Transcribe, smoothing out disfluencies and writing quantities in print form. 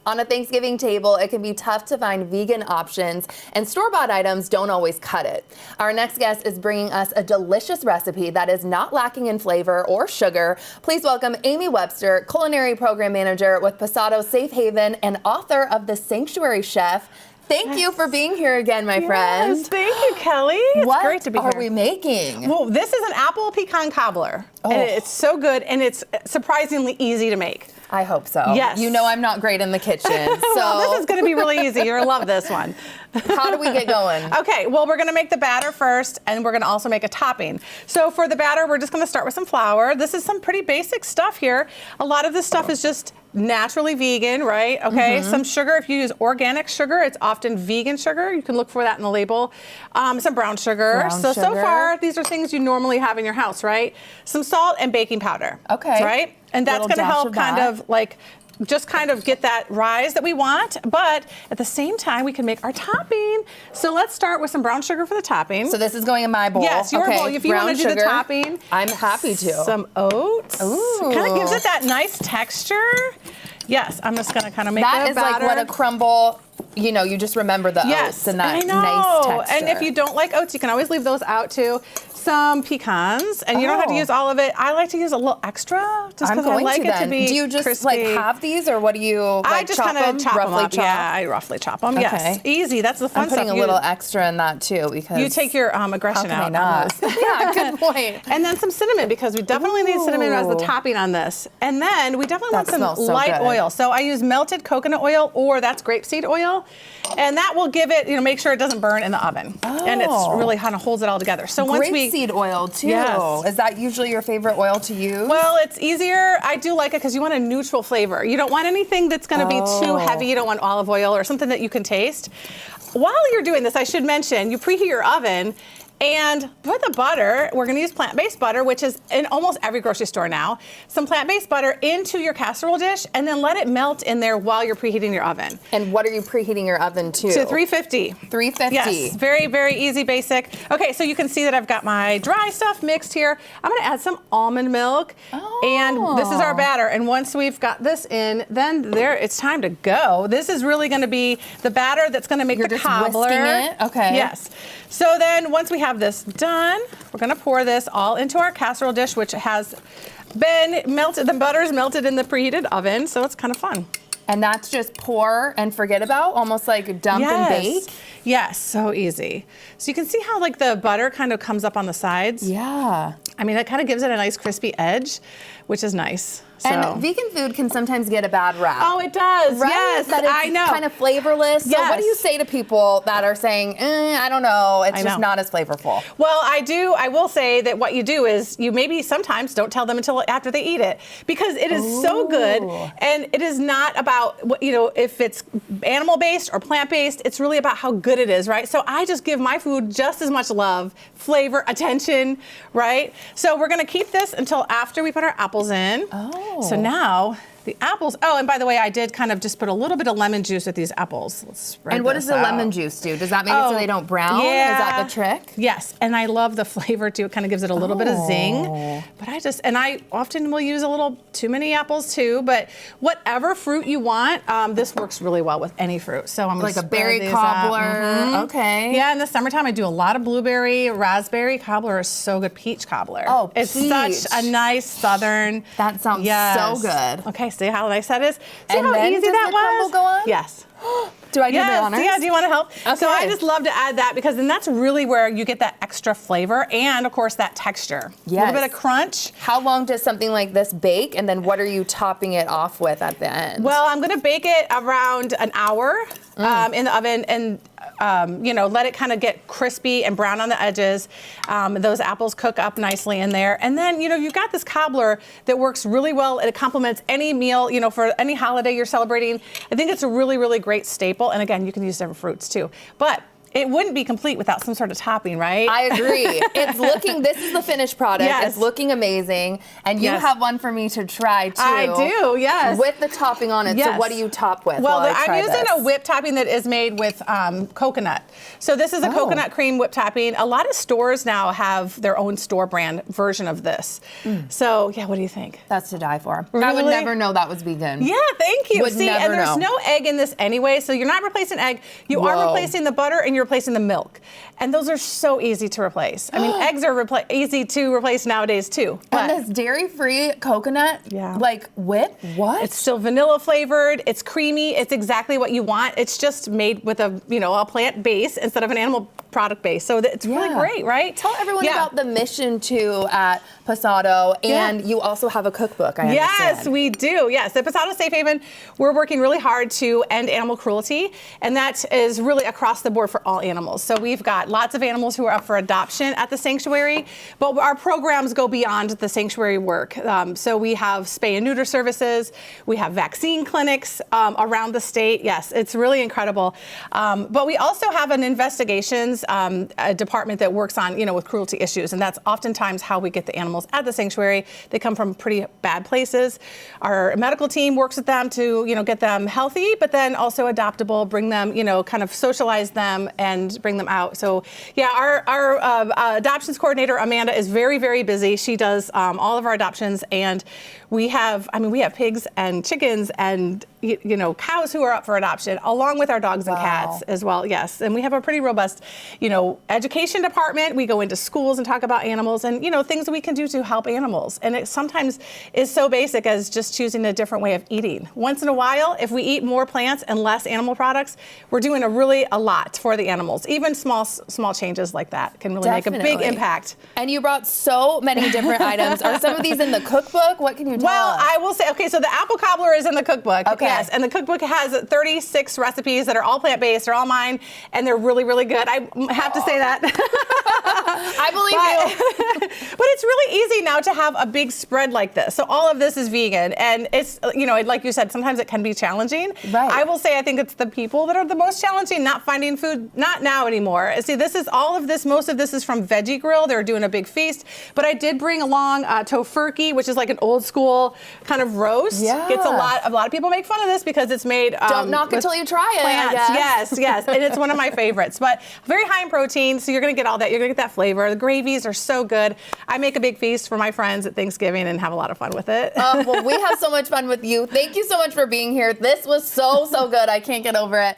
On a Thanksgiving table, it can be tough to find vegan options, and store-bought items don't always cut it. Our next guest is bringing us a delicious recipe that is not lacking in flavor or sugar. Please welcome Amy Webster, Culinary Program Manager with Pasado Safe Haven and author of The Sanctuary Chef. Thank you for being here again, my friend. Yes, thank you, Kelly. It's great to be here. What are we making? Well, this is an apple pecan cobbler. Oh. And it's so good, and it's surprisingly easy to make. I hope so. Yes. You know I'm not great in the kitchen, so. Well, this is going to be really easy. You're going to love this one. How do we get going? Okay, well, we're going to make the batter first, and we're going to also make a topping. So for the batter, we're just going to start with some flour. This is some pretty basic stuff here. A lot of this stuff is just naturally vegan, right? Okay, some sugar. If you use organic sugar, it's often vegan sugar. You can look for that in the label. Some brown sugar. So far, these are things you normally have in your house, right? Some salt and baking powder. Okay. Right? And that's going to help kind of like just kind of get that rise that we want, but at the same time, we can make our topping. So let's start with some brown sugar for the topping. So this is going in my bowl. Yes, your bowl. If you want to do the topping. I'm happy to. Some oats. Ooh. Kind of gives it that nice texture. Yes, I'm just going to kind of make that the batter. Like what a crumble, you know, you just remember the oats and that nice texture. And if you don't like oats, you can always leave those out too. Some pecans, and you don't have to use all of it. I like to use a little extra, just because I like it to be Do you just crispy. like have these, or what do you like? I just kind of chop them up. Chop? Yeah, I roughly chop them. Okay. Yes, easy. That's the fun stuff. I'm putting a little extra in that too, because you take your aggression out. Yeah, good point. And then some cinnamon, because we definitely need cinnamon as the topping on this. And then we definitely want some light oil. So I use melted coconut oil, or that's grapeseed oil, and that will give it, make sure it doesn't burn in the oven. And it's really kind of holds it all together. So once grapeseed oil too. Yes. Is that usually your favorite oil to use? Well, it's easier. I do like it because you want a neutral flavor. You don't want anything that's going to be too heavy. You don't want olive oil or something that you can taste. While you're doing this, I should mention, you preheat your oven. And for the butter, we're going to use plant-based butter, which is in almost every grocery store now. Some plant-based butter into your casserole dish, and then let it melt in there while you're preheating your oven. And what are you preheating your oven to? To 350. 350. Yes, very, very easy, basic. Okay, so you can see that I've got my dry stuff mixed here. I'm going to add some almond milk, and this is our batter. And once we've got this in, then it's time to go. This is really going to be the batter that's going to make the cobbler. Whisking it? Okay. Yes. So then once we have this done, we're going to pour this all into our casserole dish, which has been melted. The butter's melted in the preheated oven, so it's kind of fun. And that's just pour and forget about, almost like dump and bake? Yes, so easy. So you can see how like the butter kind of comes up on the sides? Yeah. I mean, it kind of gives it a nice crispy edge, which is nice. So. And vegan food can sometimes get a bad rap. Oh, it does. Right? Yes, that it's I know. kind of flavorless. So what do you say to people that are saying, I don't know, it's just not as flavorful? Well, I will say that what you do is you maybe sometimes don't tell them until after they eat it, because it is so good, and it is not about, if it's animal-based or plant-based, it's really about how good it is, right? So I just give my food just as much love, flavor, attention, right? So we're gonna keep this until after we put our apples in. So now the apples, and by the way, I did kind of just put a little bit of lemon juice with these apples. Let's spread And what does the lemon juice do? Does that make it so they don't brown? Yeah. Is that the trick? Yes, and I love the flavor too. It kind of gives it a little bit of zing. But I often will use a little too many apples too, but whatever fruit you want, this works really well with any fruit. So I'm like a berry cobbler. Okay. Yeah, in the summertime I do a lot of blueberry, raspberry cobbler is so good. Peach cobbler. Oh, it's such a nice southern. That sounds so good. Okay, see how nice that is? See and how then easy does that the was? crumble go on? Yes. Do I do the honors? Yeah, do you want to help? Okay. So I just love to add that, because then that's really where you get that extra flavor and, of course, that texture. Yes. A little bit of crunch. How long does something like this bake, and then what are you topping it off with at the end? Well, I'm going to bake it around an hour in the oven, and let it kind of get crispy and brown on the edges. Those apples cook up nicely in there. And then, you've got this cobbler that works really well. It complements any meal, for any holiday you're celebrating. I think it's a really, really great staple. And again, you can use different fruits too. But It wouldn't be complete without some sort of topping, right? I agree. This is the finished product. Yes. It's looking amazing. And you Yes. have one for me to try too. I do, yes. With the topping on it. Yes. So what do you top with? Well, while I I'm try using this? a whipped topping that is made with coconut. So this is a coconut cream whipped topping. A lot of stores now have their own store brand version of this. So yeah, what do you think? That's to die for. I would Really? never know that was vegan. Yeah, thank you. Would See, never and there's know. no egg in this anyway, so you're not replacing egg. You are Whoa. replacing the butter and you're replacing the milk. And those are so easy to replace. I mean, eggs are easy to replace nowadays too. And But this dairy-free coconut, Yeah. like whip, what? it's still vanilla flavored. It's creamy. It's exactly what you want. It's just made with a plant base instead of an animal product base. So it's really Yeah. great, right? Tell everyone Yeah. about the mission too at Pasado, and you also have a cookbook, I Yes, understand. we do. Yes, at Pasado Safe Haven, we're working really hard to end animal cruelty, and that is really across the board for all animals. So we've got lots of animals who are up for adoption at the sanctuary, but our programs go beyond the sanctuary work. So we have spay and neuter services, we have vaccine clinics around the state. Yes, it's really incredible. But we also have an investigations a department that works on, with cruelty issues, and that's oftentimes how we get the animals at the sanctuary. They come from pretty bad places. Our medical team works with them to, get them healthy, but then also adoptable, bring them, kind of socialize them and bring them out. So yeah, our adoptions coordinator, Amanda, is very, very busy. She does all of our adoptions, and we have pigs and chickens and cows who are up for adoption, along with our dogs and cats as well. Yes, and we have a pretty robust, education department. We go into schools and talk about animals and things that we can do to help animals. And it sometimes is so basic as just choosing a different way of eating. Once in a while, if we eat more plants and less animal products, we're doing a lot for the animals. Even small changes like that can really make a big impact. And you brought so many different items. Are some of these in the cookbook? What can you tell us? I will say, okay, so the apple cobbler is in the cookbook. Okay. Yes, and the cookbook has 36 recipes that are all plant-based. They're all mine, and they're really, really good. I have to say that. I believe you. But it's really easy now to have a big spread like this. So all of this is vegan, and it's, like you said, sometimes it can be challenging. Right. I will say I think it's the people that are the most challenging, not finding food, not now anymore. See, most of this is from Veggie Grill. They're doing a big feast, but I did bring along tofurkey, which is like an old school kind of roast. Yeah. A lot of people make fun of this because it's made Don't knock until you try it, plants. I guess. Yes, and it's one of my favorites, but very high in protein, so you're gonna get all that. You're gonna get that flavor. The gravies are so good. I make a big feast for my friends at Thanksgiving and have a lot of fun with it. Well, we have so much fun with you. Thank you so much for being here. This was so good. I can't get over it.